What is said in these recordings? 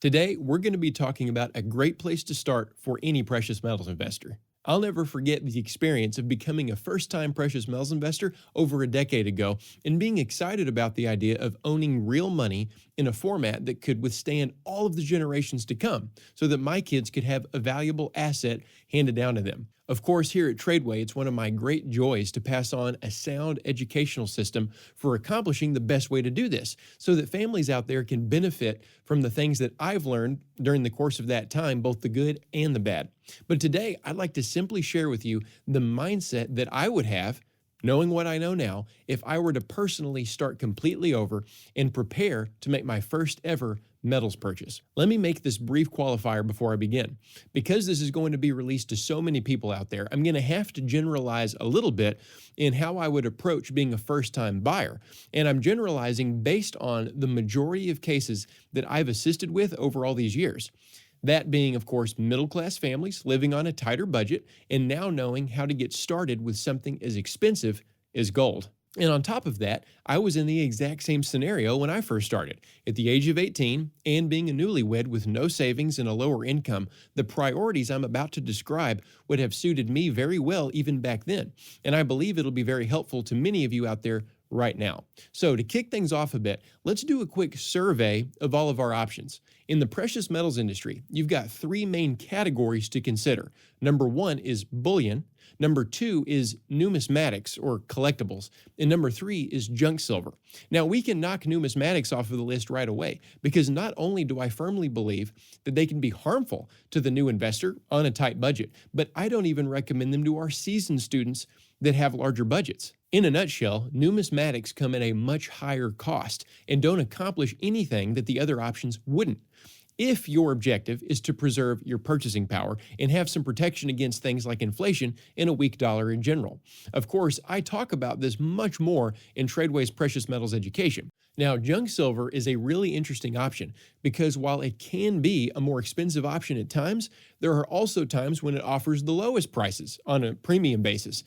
Today, we're going to be talking about a great place to start for any precious metals investor. I'll never forget the experience of becoming a first-time precious metals investor over a decade ago and being excited about the idea of owning real money in a format that could withstand all of the generations to come so that my kids could have a valuable asset handed down to them. Of course, here at TRADEway, it's one of my great joys to pass on a sound educational system for accomplishing the best way to do this so that families out there can benefit from the things that I've learned during the course of that time, both the good and the bad. But today, I'd like to simply share with you the mindset that I would have, knowing what I know now, if I were to personally start completely over and prepare to make my first ever metals purchase. Let me make this brief qualifier before I begin. Because this is going to be released to so many people out there, I'm going to have to generalize a little bit in how I would approach being a first-time buyer. And I'm generalizing based on the majority of cases that I've assisted with over all these years. That being, of course, middle-class families living on a tighter budget and now knowing how to get started with something as expensive as gold. And on top of that, I was in the exact same scenario when I first started. At the age of 18 and being a newlywed with no savings and a lower income, the priorities I'm about to describe would have suited me very well even back then. And I believe it'll be very helpful to many of you out there right now. So to kick things off a bit, let's do a quick survey of all of our options. In the precious metals industry, you've got three main categories to consider. Number one is bullion. Number two is numismatics or collectibles. And number three is junk silver. Now, we can knock numismatics off of the list right away because not only do I firmly believe that they can be harmful to the new investor on a tight budget, but I don't even recommend them to our seasoned students that have larger budgets. In a nutshell, numismatics come at a much higher cost and don't accomplish anything that the other options wouldn't. If your objective is to preserve your purchasing power and have some protection against things like inflation and a weak dollar in general. Of course, I talk about this much more in TRADEway's precious metals education. Now, junk silver is a really interesting option because while it can be a more expensive option at times, there are also times when it offers the lowest prices on a premium basis.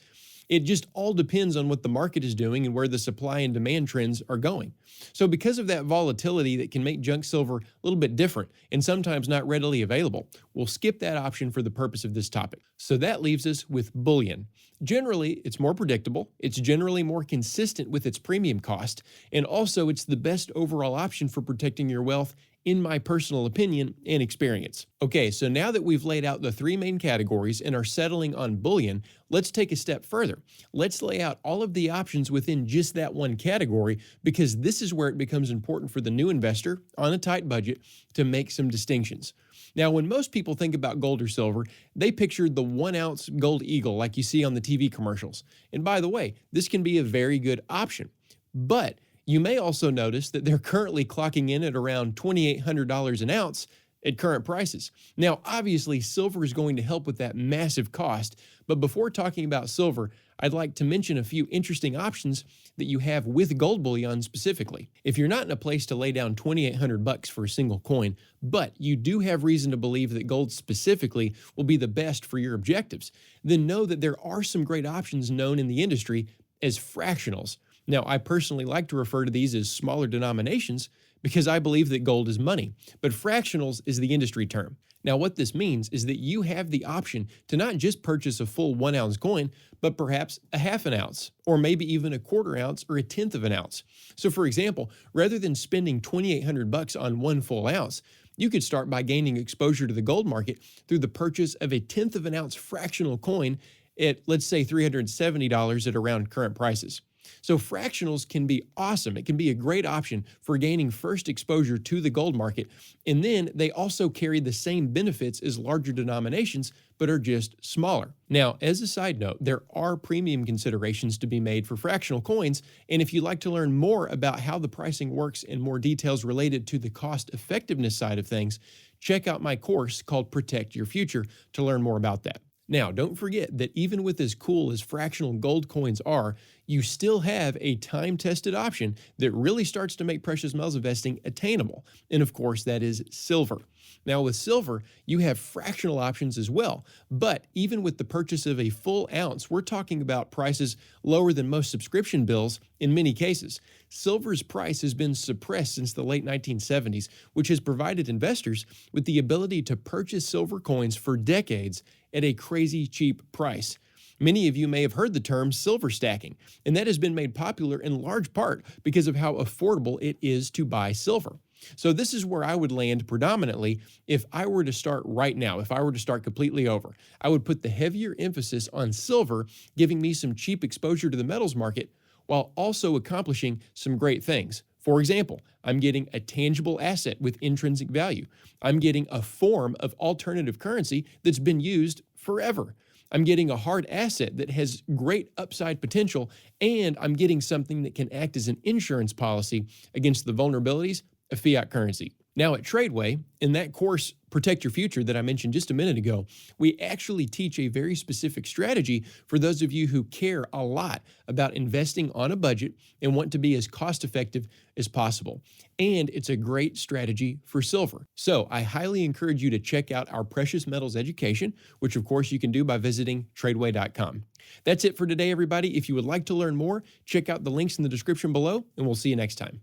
It just all depends on what the market is doing and where the supply and demand trends are going. So because of that volatility that can make junk silver a little bit different and sometimes not readily available, we'll skip that option for the purpose of this topic. So that leaves us with bullion. Generally, it's more predictable, it's generally more consistent with its premium cost, and also it's the best overall option for protecting your wealth in my personal opinion and experience. Okay, so now that we've laid out the three main categories and are settling on bullion, let's take a step further. Let's lay out all of the options within just that one category because this is where it becomes important for the new investor on a tight budget to make some distinctions. Now, when most people think about gold or silver, they picture the 1 ounce gold eagle like you see on the TV commercials. And by the way, this can be a very good option. But you may also notice that they're currently clocking in at around $2,800 an ounce at current prices. Now, obviously, silver is going to help with that massive cost, but before talking about silver, I'd like to mention a few interesting options that you have with gold bullion specifically. If you're not in a place to lay down $2,800 for a single coin, but you do have reason to believe that gold specifically will be the best for your objectives, then know that there are some great options known in the industry as fractionals. Now, I personally like to refer to these as smaller denominations because I believe that gold is money, but fractionals is the industry term. Now, what this means is that you have the option to not just purchase a full 1 ounce coin, but perhaps a half an ounce, or maybe even a quarter ounce or a tenth of an ounce. So for example, rather than spending $2,800 on one full ounce, you could start by gaining exposure to the gold market through the purchase of a tenth of an ounce fractional coin at, let's say, $370 at around current prices. So fractionals can be awesome. It can be a great option for gaining first exposure to the gold market. And then they also carry the same benefits as larger denominations, but are just smaller. Now, as a side note, there are premium considerations to be made for fractional coins. And if you'd like to learn more about how the pricing works and more details related to the cost effectiveness side of things, check out my course called Protect Your Future to learn more about that. Now, don't forget that even with as cool as fractional gold coins are, you still have a time-tested option that really starts to make precious metals investing attainable. And of course, that is silver. Now, with silver, you have fractional options as well. But even with the purchase of a full ounce, we're talking about prices lower than most subscription bills in many cases. Silver's price has been suppressed since the late 1970s, which has provided investors with the ability to purchase silver coins for decades at a crazy cheap price. Many of you may have heard the term silver stacking, and that has been made popular in large part because of how affordable it is to buy silver. So this is where I would land predominantly if I were to start right now, if I were to start completely over. I would put the heavier emphasis on silver, giving me some cheap exposure to the metals market while also accomplishing some great things. For example, I'm getting a tangible asset with intrinsic value. I'm getting a form of alternative currency that's been used forever. I'm getting a hard asset that has great upside potential, and I'm getting something that can act as an insurance policy against the vulnerabilities of fiat currency. Now at TRADEway, in that course, Protect Your Future that I mentioned just a minute ago, we actually teach a very specific strategy for those of you who care a lot about investing on a budget and want to be as cost-effective as possible. And it's a great strategy for silver. So I highly encourage you to check out our precious metals education, which of course you can do by visiting TRADEway.com. That's it for today, everybody. If you would like to learn more, check out the links in the description below, and we'll see you next time.